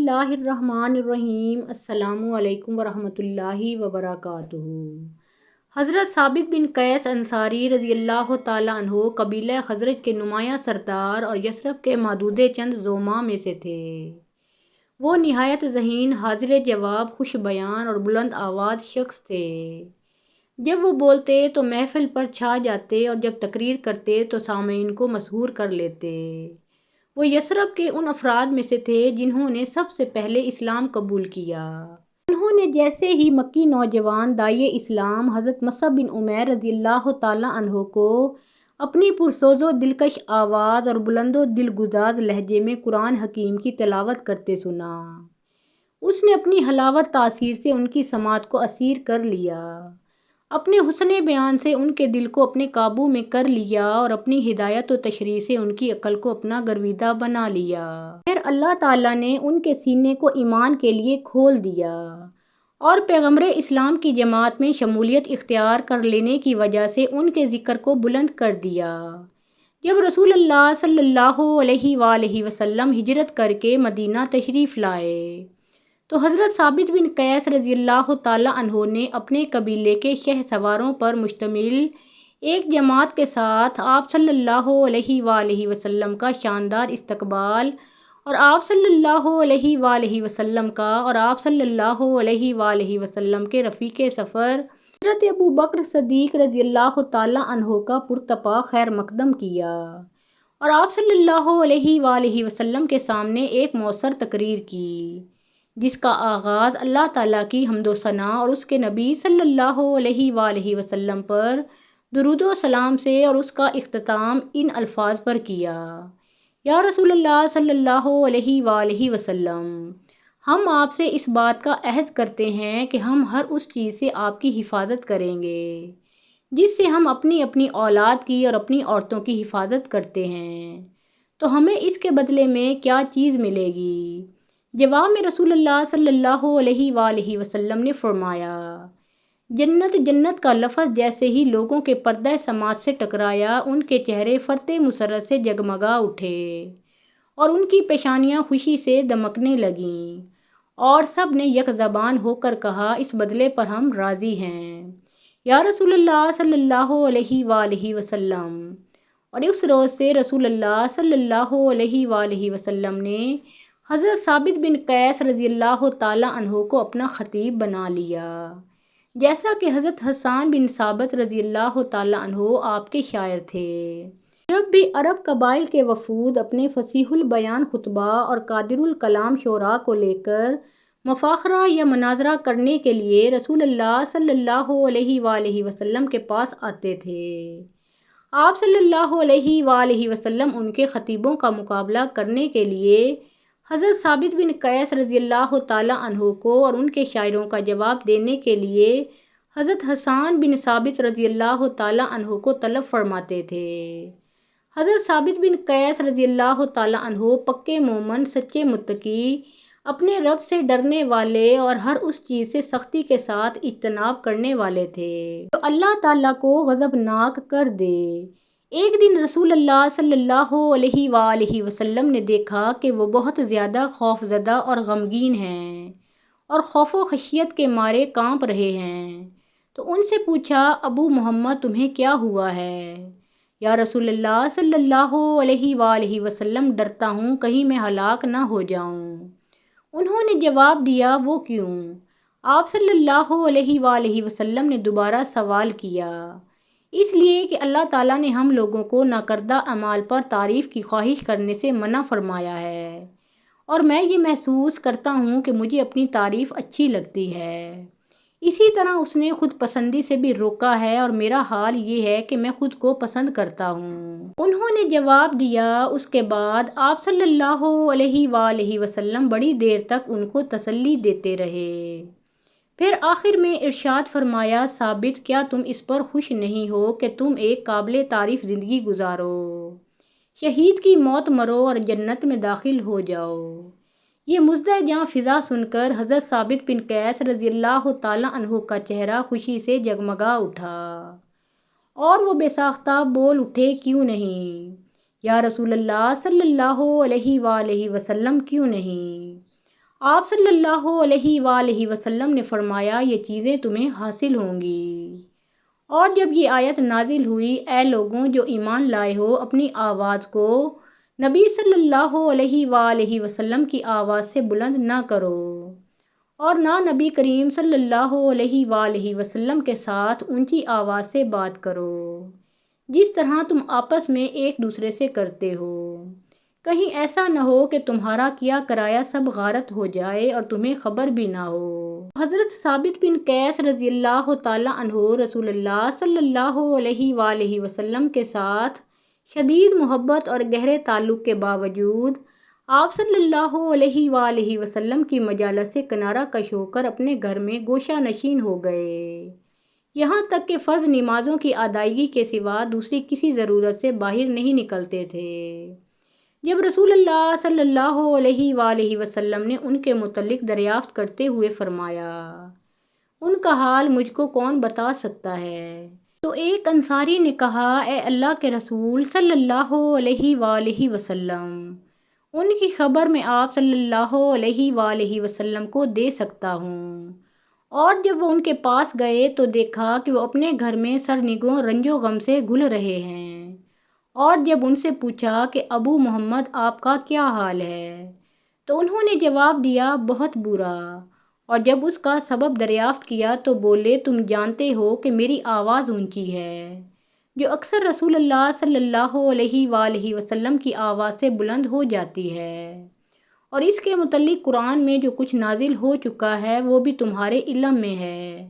اللہ الرحمن الرحیم۔ السلام علیکم ورحمۃ اللہ وبرکاتہ۔ حضرت ثابت بن قیس انصاری رضی اللہ تعالیٰ عنہ قبیلہ خزرج کے نمایاں سردار اور یثرب کے معدود چند زعماء میں سے تھے۔ وہ نہایت ذہین، حاضر جواب، خوش بیان اور بلند آواز شخص تھے۔ جب وہ بولتے تو محفل پر چھا جاتے اور جب تقریر کرتے تو سامعین کو مسحور کر لیتے۔ وہ یثرب کے ان افراد میں سے تھے جنہوں نے سب سے پہلے اسلام قبول کیا۔ انہوں نے جیسے ہی مکی نوجوان داعیِ اسلام حضرت مصعب بن عمیر رضی اللہ تعالیٰ عنہ کو اپنی پرسوز و دلکش آواز اور بلند و دلگداز لہجے میں قرآن حکیم کی تلاوت کرتے سنا، اس نے اپنی حلاوت تاثیر سے ان کی سماعت کو اسیر کر لیا، اپنے حسن بیان سے ان کے دل کو اپنے قابو میں کر لیا اور اپنی ہدایت و تشریح سے ان کی عقل کو اپنا گرویدہ بنا لیا۔ پھر اللہ تعالیٰ نے ان کے سینے کو ایمان کے لیے کھول دیا اور پیغمبر اسلام کی جماعت میں شمولیت اختیار کر لینے کی وجہ سے ان کے ذکر کو بلند کر دیا۔ جب رسول اللہ صلی اللہ علیہ وآلہ وسلم ہجرت کر کے مدینہ تشریف لائے تو حضرت ثابت بن قیس رضی اللہ تعالیٰ عنہ نے اپنے قبیلے کے شہ سواروں پر مشتمل ایک جماعت کے ساتھ آپ صلی اللہ علیہ وآلہ وسلم کا شاندار استقبال اور آپ صلی اللہ علیہ وآلہ وسلم کے رفیق سفر حضرت ابو بکر صدیق رضی اللہ تعالیٰ عنہ کا پرتپا خیر مقدم کیا اور آپ صلی اللہ علیہ وآلہ وسلم کے سامنے ایک مؤثر تقریر کی، جس کا آغاز اللہ تعالیٰ کی حمد و ثنا اور اس کے نبی صلی اللہ علیہ وآلہ وسلم پر درود و سلام سے اور اس کا اختتام ان الفاظ پر کیا: یا رسول اللہ صلی اللہ علیہ وآلہ وسلم، ہم آپ سے اس بات کا عہد کرتے ہیں کہ ہم ہر اس چیز سے آپ کی حفاظت کریں گے جس سے ہم اپنی اولاد کی اور اپنی عورتوں کی حفاظت کرتے ہیں، تو ہمیں اس کے بدلے میں کیا چیز ملے گی؟ جواب میں رسول اللہ صلی اللہ علیہ وآلہ وسلم نے فرمایا: جنت جنت کا لفظ جیسے ہی لوگوں کے پردہ سماعت سے ٹکرایا، ان کے چہرے فرط مسرت سے جگمگا اٹھے اور ان کی پیشانیاں خوشی سے دمکنے لگیں اور سب نے یک زبان ہو کر کہا: اس بدلے پر ہم راضی ہیں یا رسول اللہ صلی اللہ علیہ وآلہ وسلم۔ اور اس روز سے رسول اللہ صلی اللہ علیہ وآلہ وسلم نے حضرت ثابت بن قیس رضی اللہ تعالیٰ عنہ کو اپنا خطیب بنا لیا، جیسا کہ حضرت حسان بن ثابت رضی اللہ تعالیٰ عنہ آپ کے شاعر تھے۔ جب بھی عرب قبائل کے وفود اپنے فصیح البیان خطبہ اور قادر الکلام شعراء کو لے کر مفاخرہ یا مناظرہ کرنے کے لیے رسول اللہ صلی اللہ علیہ وآلہ وسلم کے پاس آتے تھے، آپ صلی اللہ علیہ وآلہ وسلم ان کے خطیبوں کا مقابلہ کرنے کے لیے حضرت ثابت بن قیس رضی اللہ تعالیٰ عنہ کو اور ان کے شاعروں کا جواب دینے کے لیے حضرت حسان بن ثابت رضی اللہ تعالیٰ عنہ کو طلب فرماتے تھے۔ حضرت ثابت بن قیس رضی اللہ تعالیٰ عنہ پکے مومن، سچے متقی، اپنے رب سے ڈرنے والے اور ہر اس چیز سے سختی کے ساتھ اجتناب کرنے والے تھے جو اللہ تعالیٰ کو غضبناک کر دے۔ ایک دن رسول اللہ صلی اللہ علیہ وآلہ وسلم نے دیکھا کہ وہ بہت زیادہ خوف زدہ اور غمگین ہیں اور خوف و خشیت کے مارے کانپ رہے ہیں، تو ان سے پوچھا: ابو محمد، تمہیں کیا ہوا ہے؟ یا رسول اللہ صلی اللہ علیہ وآلہ وسلم، ڈرتا ہوں کہیں میں ہلاک نہ ہو جاؤں۔ انہوں نے جواب دیا: وہ کیوں؟ آپ صلی اللہ علیہ وآلہ وسلم نے دوبارہ سوال کیا: اس لیے کہ اللہ تعالیٰ نے ہم لوگوں کو ناکردہ اعمال پر تعریف کی خواہش کرنے سے منع فرمایا ہے اور میں یہ محسوس کرتا ہوں کہ مجھے اپنی تعریف اچھی لگتی ہے، اسی طرح اس نے خود پسندی سے بھی روکا ہے اور میرا حال یہ ہے کہ میں خود کو پسند کرتا ہوں۔ انہوں نے جواب دیا۔ اس کے بعد آپ صلی اللہ علیہ وآلہ وسلم بڑی دیر تک ان کو تسلی دیتے رہے، پھر آخر میں ارشاد فرمایا: ثابت، کیا تم اس پر خوش نہیں ہو کہ تم ایک قابل تعریف زندگی گزارو، شہید کی موت مرو اور جنت میں داخل ہو جاؤ؟ یہ مژدہ جاں فضا سن کر حضرت ثابت بن قیس رضی اللہ تعالیٰ عنہ کا چہرہ خوشی سے جگمگا اٹھا اور وہ بے ساختہ بول اٹھے: کیوں نہیں یا رسول اللہ صلی اللہ علیہ وآلہ وسلم، کیوں نہیں؟ آپ صلی اللہ علیہ وآلہ وسلم نے فرمایا یہ چیزیں تمہیں حاصل ہوں گی۔ اور جب یہ آیت نازل ہوئی، اے لوگوں جو ایمان لائے ہو، اپنی آواز کو نبی صلی اللہ علیہ وآلہ وسلم کی آواز سے بلند نہ کرو، اور نہ نبی کریم صلی اللہ علیہ وآلہ وسلم کے ساتھ اونچی آواز سے بات کرو، جس طرح تم آپس میں ایک دوسرے سے کرتے ہو، کہیں ایسا نہ ہو کہ تمہارا کیا کرایا سب غارت ہو جائے اور تمہیں خبر بھی نہ ہو۔ حضرت ثابت بن قیس رضی اللہ تعالیٰ عنہ رسول اللہ صلی اللہ علیہ وآلہ وسلم کے ساتھ شدید محبت اور گہرے تعلق کے باوجود آپ صلی اللہ علیہ وآلہ وسلم کی مجالس سے کنارہ کش ہو کر اپنے گھر میں گوشہ نشین ہو گئے، یہاں تک کہ فرض نمازوں کی ادائیگی کے سوا دوسری کسی ضرورت سے باہر نہیں نکلتے تھے۔ جب رسول اللہ صلی اللہ علیہ وآلہ وسلم نے ان کے متعلق دریافت کرتے ہوئے فرمایا، ان کا حال مجھ کو کون بتا سکتا ہے؟ تو ایک انصاری نے کہا، اے اللہ کے رسول صلی اللہ علیہ وآلہ وسلم، ان کی خبر میں آپ صلی اللہ علیہ وآلہ وسلم کو دے سکتا ہوں۔ اور جب وہ ان کے پاس گئے تو دیکھا کہ وہ اپنے گھر میں سرنگوں رنج و غم سے گھل رہے ہیں، اور جب ان سے پوچھا کہ ابو محمد آپ کا کیا حال ہے، تو انہوں نے جواب دیا بہت برا، اور جب اس کا سبب دریافت کیا تو بولے تم جانتے ہو کہ میری آواز اونچی ہے، جو اکثر رسول اللہ صلی اللہ علیہ وآلہ وسلم کی آواز سے بلند ہو جاتی ہے، اور اس کے متعلق قرآن میں جو کچھ نازل ہو چکا ہے وہ بھی تمہارے علم میں ہے۔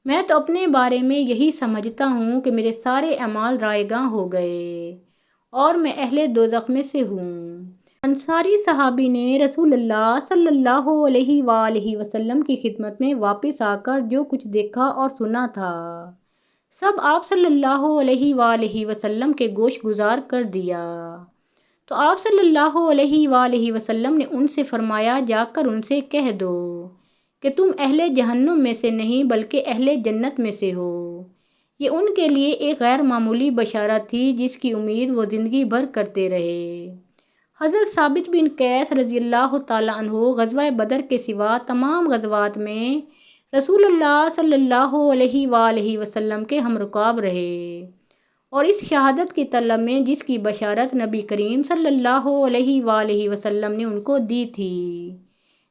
میں تو اپنے بارے میں یہی سمجھتا ہوں کہ میرے سارے اعمال رائگاں ہو گئے اور میں اہل دوزخ میں سے ہوں۔ انصاری صحابی نے رسول اللہ صلی اللہ علیہ وآلہ وسلم کی خدمت میں واپس آ کر جو کچھ دیکھا اور سنا تھا سب آپ صلی اللہ علیہ وآلہ وسلم کے گوش گزار کر دیا۔ تو آپ صلی اللہ علیہ وآلہ وسلم نے ان سے فرمایا، جا کر ان سے کہہ دو کہ تم اہل جہنم میں سے نہیں بلکہ اہل جنت میں سے ہو۔ یہ ان کے لیے ایک غیر معمولی بشارت تھی جس کی امید وہ زندگی بھر کرتے رہے۔ حضرت ثابت بن قیس رضی اللہ تعالیٰ عنہ غزوہ بدر کے سوا تمام غزوات میں رسول اللہ صلی اللہ علیہ وآلہ وسلم کے ہم رکاب رہے، اور اس شہادت کی طلب میں جس کی بشارت نبی کریم صلی اللہ علیہ وآلہ وسلم نے ان کو دی تھی،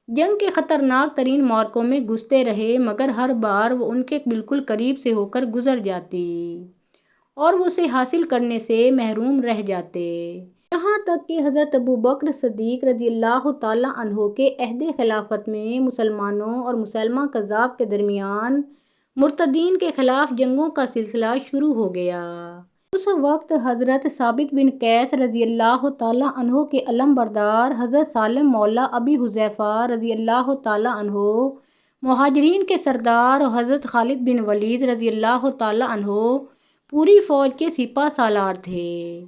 جنگ کے خطرناک ترین معرکوں میں گھستے رہے، مگر ہر بار وہ ان کے بالکل قریب سے ہو کر گزر جاتی اور وہ اسے حاصل کرنے سے محروم رہ جاتے، یہاں تک کہ حضرت ابو بکر صدیق رضی اللہ تعالیٰ عنہ کے عہد خلافت میں مسلمانوں اور مسیلمہ کذاب کے درمیان مرتدین کے خلاف جنگوں کا سلسلہ شروع ہو گیا۔ اس وقت حضرت ثابت بن قیس رضی اللہ تعالیٰ عنہ کے علم بردار حضرت سالم مولا ابی حذیفہ رضی اللہ تعالیٰ عنہ مہاجرین کے سردار، اور حضرت خالد بن ولید رضی اللہ تعالیٰ عنہ پوری فوج کے سپہ سالار تھے،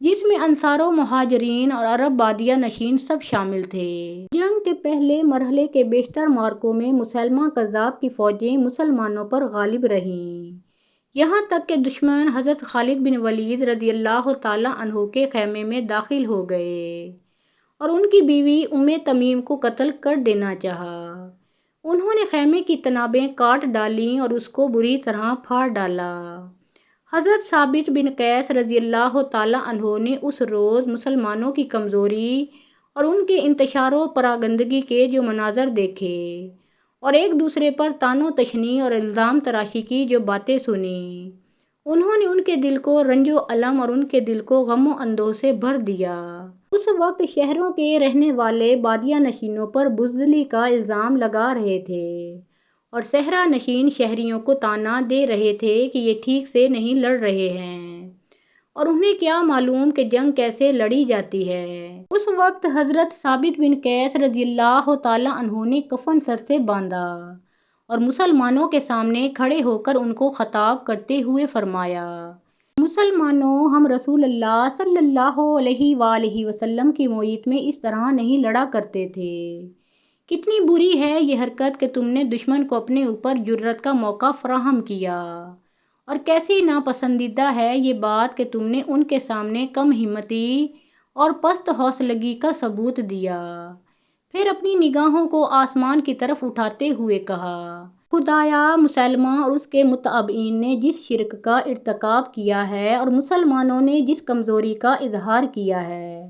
جس میں انصار و مہاجرین اور عرب بادیہ نشین سب شامل تھے۔ جنگ کے پہلے مرحلے کے بیشتر معرکوں میں مسیلمہ کذاب کی فوجیں مسلمانوں پر غالب رہیں، یہاں تک کہ دشمن حضرت خالد بن ولید رضی اللہ تعالیٰ عنہ کے خیمے میں داخل ہو گئے اور ان کی بیوی تمیم کو قتل کر دینا چاہا۔ انہوں نے خیمے کی تنابیں کاٹ ڈالیں اور اس کو بری طرح پھاڑ ڈالا۔ حضرت ثابت بن قیس رضی اللہ تعالیٰ عنہ نے اس روز مسلمانوں کی کمزوری اور ان کے انتشار و پراگندگی کے جو مناظر دیکھے اور ایک دوسرے پر طعن و تشنیع اور الزام تراشی کی جو باتیں سنی، انہوں نے ان کے دل کو رنج و الم اور ان کے دل کو غم و اندوہ سے بھر دیا۔ اس وقت شہروں کے رہنے والے بادیہ نشینوں پر بزدلی کا الزام لگا رہے تھے اور صحرا نشین شہریوں کو طعنہ دے رہے تھے کہ یہ ٹھیک سے نہیں لڑ رہے ہیں اور انہیں کیا معلوم کہ جنگ کیسے لڑی جاتی ہے۔ اس وقت حضرت ثابت بن قیس رضی اللہ تعالیٰ عنہ نے کفن سر سے باندھا اور مسلمانوں کے سامنے کھڑے ہو کر ان کو خطاب کرتے ہوئے فرمایا، مسلمانوں، ہم رسول اللہ صلی اللہ علیہ وآلہ وسلم کی معیت میں اس طرح نہیں لڑا کرتے تھے۔ کتنی بری ہے یہ حرکت کہ تم نے دشمن کو اپنے اوپر جرأت کا موقع فراہم کیا، اور کیسی ناپسندیدہ ہے یہ بات کہ تم نے ان کے سامنے کم ہمتی اور پست حوصلگی کا ثبوت دیا۔ پھر اپنی نگاہوں کو آسمان کی طرف اٹھاتے ہوئے کہا، خدایا، مسلمہ اور اس کے متبعین نے جس شرک کا ارتکاب کیا ہے اور مسلمانوں نے جس کمزوری کا اظہار کیا ہے،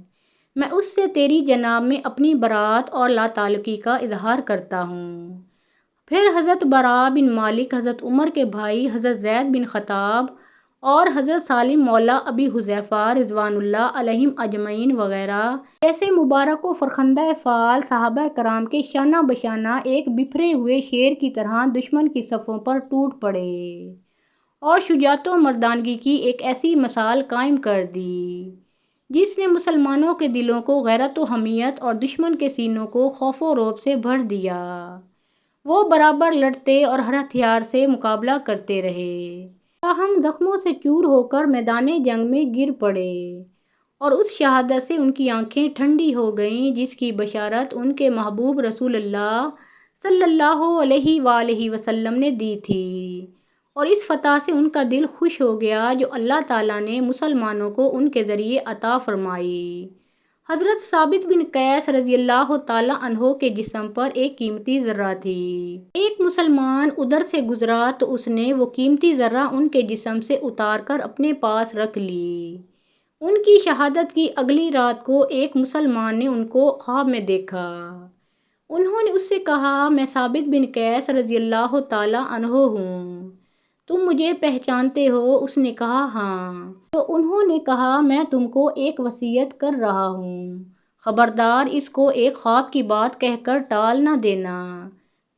میں اس سے تیری جناب میں اپنی برات اور لا تعلقی کا اظہار کرتا ہوں۔ پھر حضرت براء بن مالک، حضرت عمر کے بھائی حضرت زید بن خطاب اور حضرت سالم مولا ابی حذیفہ رضوان اللہ علیہم اجمعین وغیرہ جیسے مبارک و فرخندہ فعال صحابہ کرام کے شانہ بشانہ ایک بپھرے ہوئے شیر کی طرح دشمن کی صفوں پر ٹوٹ پڑے اور شجاعت و مردانگی کی ایک ایسی مثال قائم کر دی جس نے مسلمانوں کے دلوں کو غیرت و حمیت اور دشمن کے سینوں کو خوف و رعب سے بھر دیا۔ وہ برابر لڑتے اور ہر ہتھیار سے مقابلہ کرتے رہے، تاہم زخموں سے چور ہو کر میدان جنگ میں گر پڑے اور اس شہادت سے ان کی آنکھیں ٹھنڈی ہو گئیں جس کی بشارت ان کے محبوب رسول اللہ صلی اللہ علیہ وآلہ وسلم نے دی تھی، اور اس فتح سے ان کا دل خوش ہو گیا جو اللہ تعالیٰ نے مسلمانوں کو ان کے ذریعے عطا فرمائی۔ حضرت ثابت بن قیس رضی اللہ تعالیٰ عنہ کے جسم پر ایک قیمتی ذرہ تھی۔ ایک مسلمان ادھر سے گزرا تو اس نے وہ قیمتی ذرہ ان کے جسم سے اتار کر اپنے پاس رکھ لی۔ ان کی شہادت کی اگلی رات کو ایک مسلمان نے ان کو خواب میں دیکھا۔ انہوں نے اس سے کہا، میں ثابت بن قیس رضی اللہ تعالیٰ عنہ ہوں، تم مجھے پہچانتے ہو؟ اس نے کہا، ہاں۔ تو انہوں نے کہا، میں تم کو ایک وصیت کر رہا ہوں، خبردار اس کو ایک خواب کی بات کہہ کر ٹال نہ دینا۔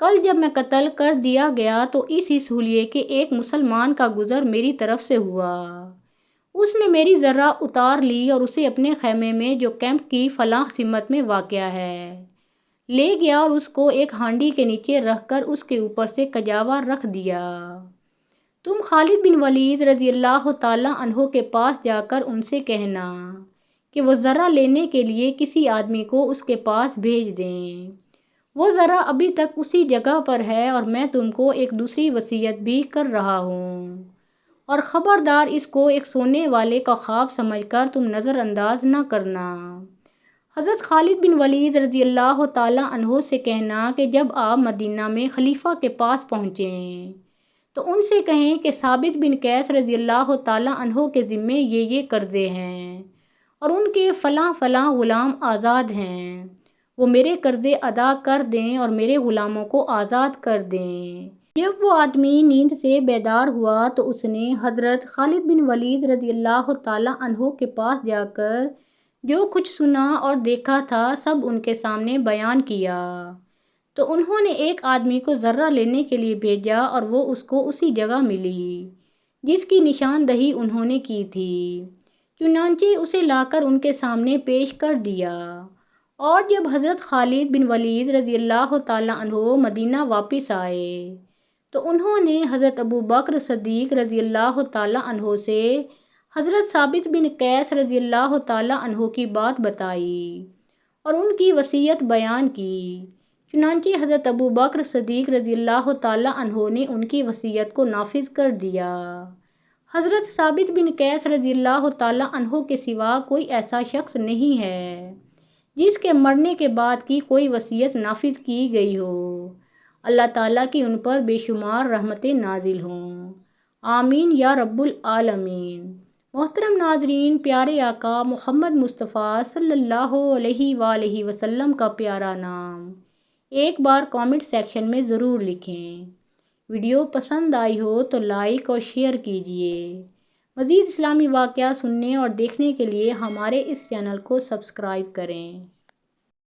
کل جب میں قتل کر دیا گیا تو اسی حلیے کے ایک مسلمان کا گزر میری طرف سے ہوا۔ اس نے میری ذرہ اتار لی اور اسے اپنے خیمے میں جو کیمپ کی فلاں سمت میں واقع ہے لے گیا اور اس کو ایک ہانڈی کے نیچے رکھ کر اس کے اوپر سے کجاوا رکھ دیا۔ تم خالد بن ولید رضی اللہ تعالیٰ عنہ کے پاس جا کر ان سے کہنا کہ وہ ذرہ لینے کے لیے کسی آدمی کو اس کے پاس بھیج دیں۔ وہ ذرہ ابھی تک اسی جگہ پر ہے اور میں تم کو ایک دوسری وصیت بھی کر رہا ہوں، اور خبردار اس کو ایک سونے والے کا خواب سمجھ کر تم نظر انداز نہ کرنا۔ حضرت خالد بن ولید رضی اللہ تعالیٰ عنہ سے کہنا کہ جب آپ مدینہ میں خلیفہ کے پاس پہنچیں تو ان سے کہیں کہ ثابت بن قیس رضی اللہ تعالیٰ عنہ کے ذمے یہ قرضے ہیں اور ان کے فلاں فلاں غلام آزاد ہیں، وہ میرے قرضے ادا کر دیں اور میرے غلاموں کو آزاد کر دیں۔ جب وہ آدمی نیند سے بیدار ہوا تو اس نے حضرت خالد بن ولید رضی اللہ تعالیٰ عنہ کے پاس جا کر جو کچھ سنا اور دیکھا تھا سب ان کے سامنے بیان کیا۔ تو انہوں نے ایک آدمی کو ذرہ لینے کے لیے بھیجا اور وہ اس کو اسی جگہ ملی جس کی نشاندہی انہوں نے کی تھی۔ چنانچہ اسے لا کر ان کے سامنے پیش کر دیا، اور جب حضرت خالد بن ولید رضی اللہ تعالیٰ عنہ مدینہ واپس آئے تو انہوں نے حضرت ابو بکر صدیق رضی اللہ تعالیٰ عنہ سے حضرت ثابت بن قیس رضی اللہ تعالیٰ عنہ کی بات بتائی اور ان کی وصیت بیان کی۔ چنانچہ حضرت ابو بکر صدیق رضی اللہ تعالیٰ عنہ نے ان کی وصیت کو نافذ کر دیا۔ حضرت ثابت بن قیس رضی اللہ تعالیٰ عنہ کے سوا کوئی ایسا شخص نہیں ہے جس کے مرنے کے بعد کی کوئی وصیت نافذ کی گئی ہو۔ اللہ تعالیٰ کی ان پر بے شمار رحمتیں نازل ہوں، آمین یا رب العالمین۔ محترم ناظرین، پیارے آقا محمد مصطفیٰ صلی اللہ علیہ وآلہ وسلم کا پیارا نام ایک بار کامنٹ سیکشن میں ضرور لکھیں۔ ویڈیو پسند آئی ہو تو لائک اور شیئر کیجیے۔ مزید اسلامی واقعات سننے اور دیکھنے کے لیے ہمارے اس چینل کو سبسکرائب کریں۔